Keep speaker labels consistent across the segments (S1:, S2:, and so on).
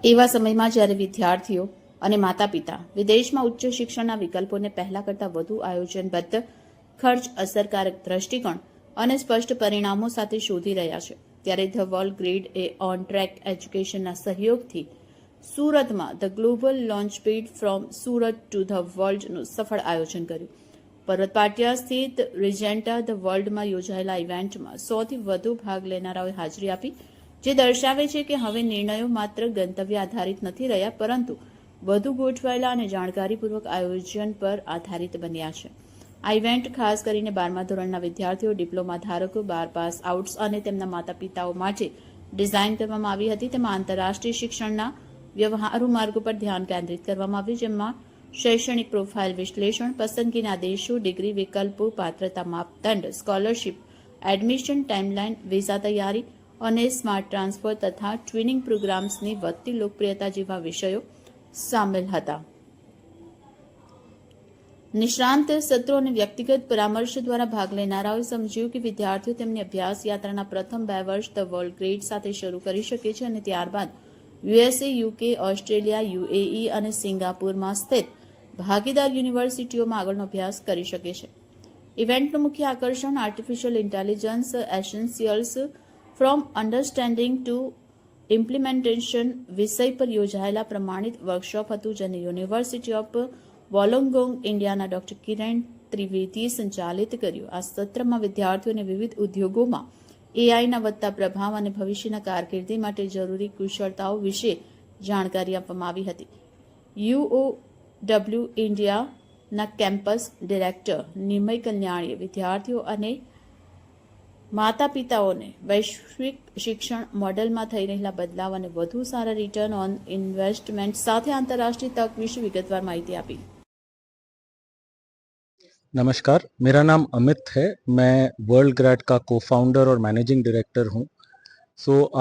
S1: એવા સમયમાં જ્યારે વિદ્યાર્થીઓ અને માતા પિતા વિદેશમાં ઉચ્ચ શિક્ષણના વિકલ્પોને પહેલા કરતાં વધુ આયોજનબદ્ધ, ખર્ચ અસરકારક દ્રષ્ટિકોણ અને સ્પષ્ટ પરિણામો સાથે શોધી રહ્યા છે, ત્યારે ધ વર્લ્ડ ગ્રીડ એ ઓન ટ્રેક એજ્યુકેશનના સહયોગથી સુરતમાં the global launchpad from Surat to the વર્લ્ડનું સફળ આયોજન કર્યું. પર્વત પાટિયા સ્થિત રિજેન્ટા ધ વર્લ્ડમાં યોજાયેલા ઇવેન્ટમાં 100થી વધુ ભાગ લેનારાઓએ હાજરી આપી, જે દર્શાવે છે કે હવે નિર્ણયો માત્ર ગંતવ્ય આધારિત નથી રહ્યા, પરંતુ વધુ ગોઠવાયેલા અને જાણકારીપૂર્વક આયોજન પર આધારિત બન્યા છે. આ ઇવેન્ટ ખાસ કરીને 12મા ધોરણના વિદ્યાર્થીઓ, ડિપ્લોમા ધારકો, 12 પાસ આઉટ્સ અને તેમના માતા પિતાઓ માટે ડિઝાઇન કરવામાં આવી હતી. તેમાં આંતરરાષ્ટ્રીય શિક્ષણના વ્યવહારુ માર્ગો પર ધ્યાન કેન્દ્રિત કરવામાં આવ્યું, જેમાં શૈક્ષણિક પ્રોફાઇલ વિશ્લેષણ, પસંદગીના દેશો, ડિગ્રી વિકલ્પો, પાત્રતા માપદંડ, સ્કોલરશિપ, એડમિશન ટાઈમલાઇન, વિઝા તૈયારી અને સ્માર્ટ ટ્રાન્સફર તથા ટ્વિનિંગ પ્રોગ્રામ્સની વધતી લોકપ્રિયતા જેવા વિષયો સામેલ હતા. નિષ્ણાંત સત્રો અને વ્યક્તિગત પરામર્શ દ્વારા ભાગ લેનારાઓએ સમજ્યું કે વિદ્યાર્થીઓ તેમની અભ્યાસ યાત્રાના પ્રથમ 2 વર્ષ ધ વર્લ્ડ ગ્રીડ સાથે શરૂ કરી શકે છે અને ત્યારબાદ યુએસએ, યુકે, ઓસ્ટ્રેલિયા, યુએઈ અને સિંગાપુરમાં સ્થિત ભાગીદાર યુનિવર્સિટીઓમાં આગળનો અભ્યાસ કરી શકે છે. ઇવેન્ટનું મુખ્ય આકર્ષણ artificial intelligence essentials from understanding to implementation વિષય પર યોજાયેલા પ્રમાણિત વર્કશોપ હતું, જેને યુનિવર્સિટી ઓફ વોલોંગોંગ ઇન્ડિયાના ડોક્ટર કિરણ ત્રિવેદીએ સંચાલિત કર્યું. આ સત્રમાં વિદ્યાર્થીઓને વિવિધ ઉદ્યોગોમાં એઆઈના વધતા પ્રભાવ અને ભવિષ્યના કારકિર્દી માટે જરૂરી કુશળતાઓ વિશે જાણકારી આપવામાં આવી હતી. યુઓડબ્લ્યુ ઇન્ડિયાના કેમ્પસ ડિરેક્ટર નિમય કલ્યાણીએ વિદ્યાર્થીઓ અને માતા પિતાઓને વૈશ્વિક શિક્ષણ મોડેલમાં થઈ રહેલા બદલાવ અને વધુ સારા રિટર્ન ઓન ઇન્વેસ્ટમેન્ટ સાથે आंतरराष्ट्रीय तक विषय विगतवार माहिती आपी.
S2: नमस्कार, मेरा नाम अमित है. मैं वर्ल्ड ग्रैड का को फाउंडर और मैनेजिंग डायरेक्टर हूँ.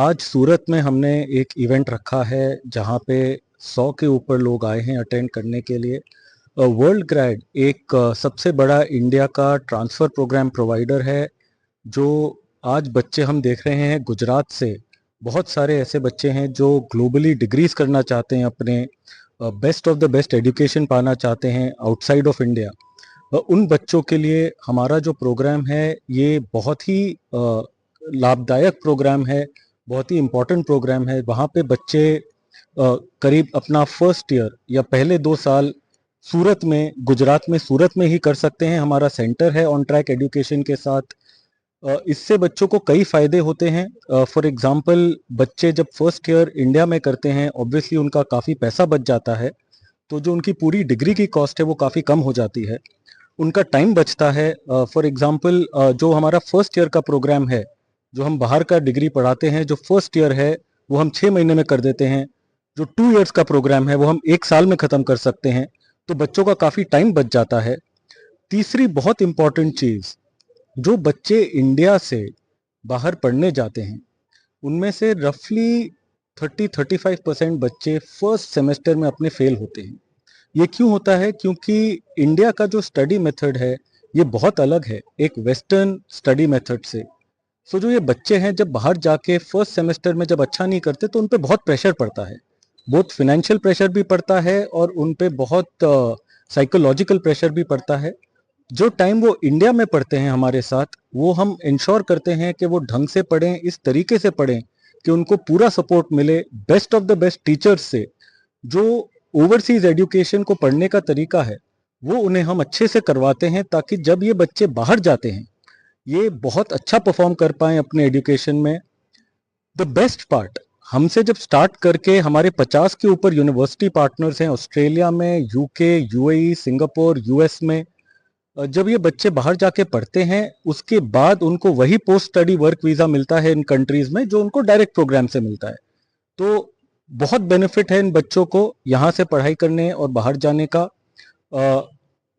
S2: आज सूरत में हमने एक इवेंट रखा है जहाँ पे 100 के ऊपर लोग आए हैं अटेंड करने के लिए. वर्ल्ड ग्रैड एक सबसे बड़ा इंडिया का ट्रांसफ़र प्रोग्राम प्रोवाइडर है. जो आज बच्चे हम देख रहे हैं गुजरात से, बहुत सारे ऐसे बच्चे हैं जो ग्लोबली डिग्रीज करना चाहते हैं, अपने best of the best education पाना चाहते हैं आउटसाइड ऑफ इंडिया. उन बच्चों के लिए हमारा जो प्रोग्राम है ये बहुत ही लाभदायक प्रोग्राम है, बहुत ही इम्पोर्टेंट प्रोग्राम है. वहाँ पे बच्चे करीब अपना फर्स्ट ईयर या पहले 2 साल सूरत में, गुजरात में सूरत में ही कर सकते हैं. हमारा सेंटर है ऑन ट्रैक एजुकेशन के साथ. इससे बच्चों को कई फ़ायदे होते हैं. फॉर एग्ज़ाम्पल, बच्चे जब फर्स्ट ईयर इंडिया में करते हैं, ऑब्वियसली उनका काफ़ी पैसा बच जाता है, तो जो उनकी पूरी डिग्री की कॉस्ट है वो काफ़ी कम हो जाती है. उनका टाइम बचता है. फॉर एग्ज़ाम्पल, जो हमारा फर्स्ट ईयर का प्रोग्राम है, जो हम बाहर का डिग्री पढ़ाते हैं, जो फर्स्ट ईयर है वो हम 6 महीने में कर देते हैं. जो 2 इयर्स का प्रोग्राम है वो हम 1 साल में ख़त्म कर सकते हैं. तो बच्चों का काफ़ी टाइम बच जाता है. तीसरी बहुत इम्पॉर्टेंट चीज़, जो बच्चे इंडिया से बाहर पढ़ने जाते हैं उनमें से रफली 30-35% बच्चे फर्स्ट सेमेस्टर में अपने फेल होते हैं. ये क्यों होता है? क्योंकि इंडिया का जो स्टडी मेथड है ये बहुत अलग है एक वेस्टर्न स्टडी मेथड से. जो ये बच्चे हैं जब बाहर जाके फर्स्ट सेमेस्टर में जब अच्छा नहीं करते तो उन पे बहुत प्रेशर पड़ता है. बहुत फिनेंशियल प्रेशर भी पड़ता है और उन पे बहुत साइकोलॉजिकल प्रेशर भी पड़ता है. जो टाइम वो इंडिया में पढ़ते हैं हमारे साथ, वो हम इंश्योर करते हैं कि वो ढंग से पढ़ें, इस तरीके से पढ़ें कि उनको पूरा सपोर्ट मिले best of the best teachers से. जो ओवरसीज एजुकेशन को पढ़ने का तरीका है वो उन्हें हम अच्छे से करवाते हैं, ताकि जब ये बच्चे बाहर जाते हैं ये बहुत अच्छा परफॉर्म कर पाएँ अपने एजुकेशन में. द बेस्ट पार्ट, हमसे जब स्टार्ट करके हमारे 50 के ऊपर यूनिवर्सिटी पार्टनर्स हैं ऑस्ट्रेलिया में, यूके, यूएई, सिंगापुर, यूएस में. जब ये बच्चे बाहर जाके पढ़ते हैं उसके बाद उनको वही पोस्ट स्टडी वर्क वीज़ा मिलता है इन कंट्रीज़ में जो उनको डायरेक्ट प्रोग्राम से मिलता है. तो बहुत बेनिफिट है इन बच्चों को यहाँ से पढ़ाई करने और बाहर जाने का.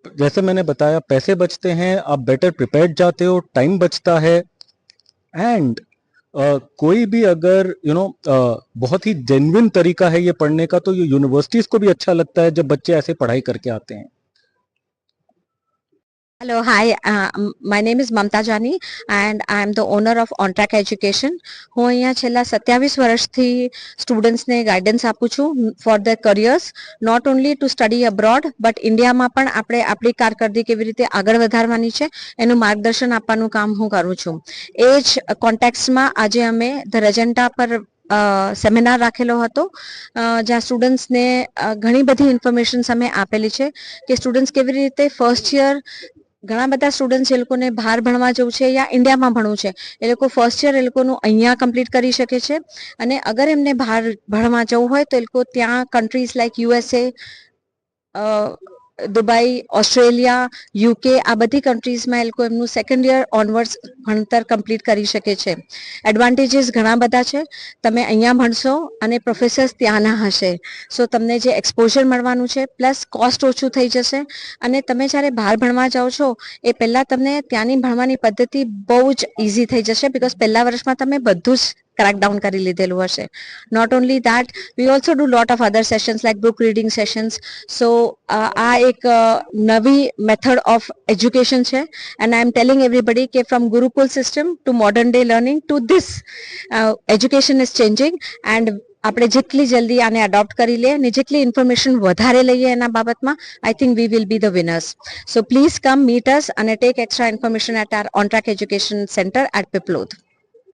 S2: जैसे मैंने बताया, पैसे बचते हैं, आप बेटर प्रिपेयर्ड जाते हो, टाइम बचता है. एंड कोई भी अगर बहुत ही जेन्युइन तरीका है ये पढ़ने का, तो ये यूनिवर्सिटीज़ को भी अच्छा लगता है जब बच्चे ऐसे पढ़ाई करके आते हैं.
S3: Hello, hi. My name is Mamta Jani and I am the owner of On Track Education. હું અહીંયા છેલ્લા 27 વર્ષથી સ્ટુડન્ટ્સને ગાઈડન્સ આપું છું for the careers, not only to study abroad but ઇન્ડિયામાં પણ આપણે આપણી કારકિર્દી કેવી રીતે આગળ વધારવાની છે એનું માર્ગદર્શન આપવાનું કામ હું કરું છું. એ જ કોન્ટેક્સમાં આજે અમે ધ રજન્ટા પર સેમિનાર રાખેલો હતો, જ્યાં સ્ટુડન્ટ્સને ઘણી બધી ઇન્ફોર્મેશન્સ અમે આપેલી છે કે સ્ટુડન્ટ્સ કેવી રીતે ફર્સ્ટ યર, ઘણા બધા સ્ટુડન્ટ્સ એ લોકોને બહાર ભણવા જવું છે યા ઇન્ડિયામાં ભણવું છે, એ લોકો ફર્સ્ટ યર એ લોકોનું અહીંયા કમ્પ્લીટ કરી શકે છે. અને અગર એમને બહાર ભણવા જવું હોય તો એ લોકો ત્યાં countries like USA, Dubai, Australia, UK આ બધી કન્ટ્રીઝમાં એ લોકો એમનું સેકન્ડ યર ઓનવર્ડ્સ ભણતર કમ્પ્લીટ કરી શકે છે. એડવાન્ટેજીસ ઘણા બધા છે. તમે અહીંયા ભણશો અને પ્રોફેસર્સ ત્યાંના હશે, સો તમને જે એક્સપોઝર મળવાનું છે પ્લસ કોસ્ટ ઓછું થઈ જશે. અને તમે જ્યારે બહાર ભણવા જાઓ છો એ પહેલાં તમને ત્યાંની ભણવાની પદ્ધતિ બહુ જ ઇઝી થઈ જશે, બિકોઝ પહેલા વર્ષમાં તમે બધું જ ક્રેકડાઉન કરી લીધેલું હશે. Not only that, we also do lot of other sessions like book reading sessions. So આ એક નવી મેથડ ઓફ એજ્યુકેશન છે and I am telling everybody કે from gurukul system to modern day learning to this education is changing. And આપણે જેટલી જલ્દી આને adopt કરી લઈએ અને જેટલી ઇન્ફોર્મેશન વધારે લઈએ એના બાબતમાં, I think we will be the winners. So please come meet us અને take extra information at our on track education center at Piplod.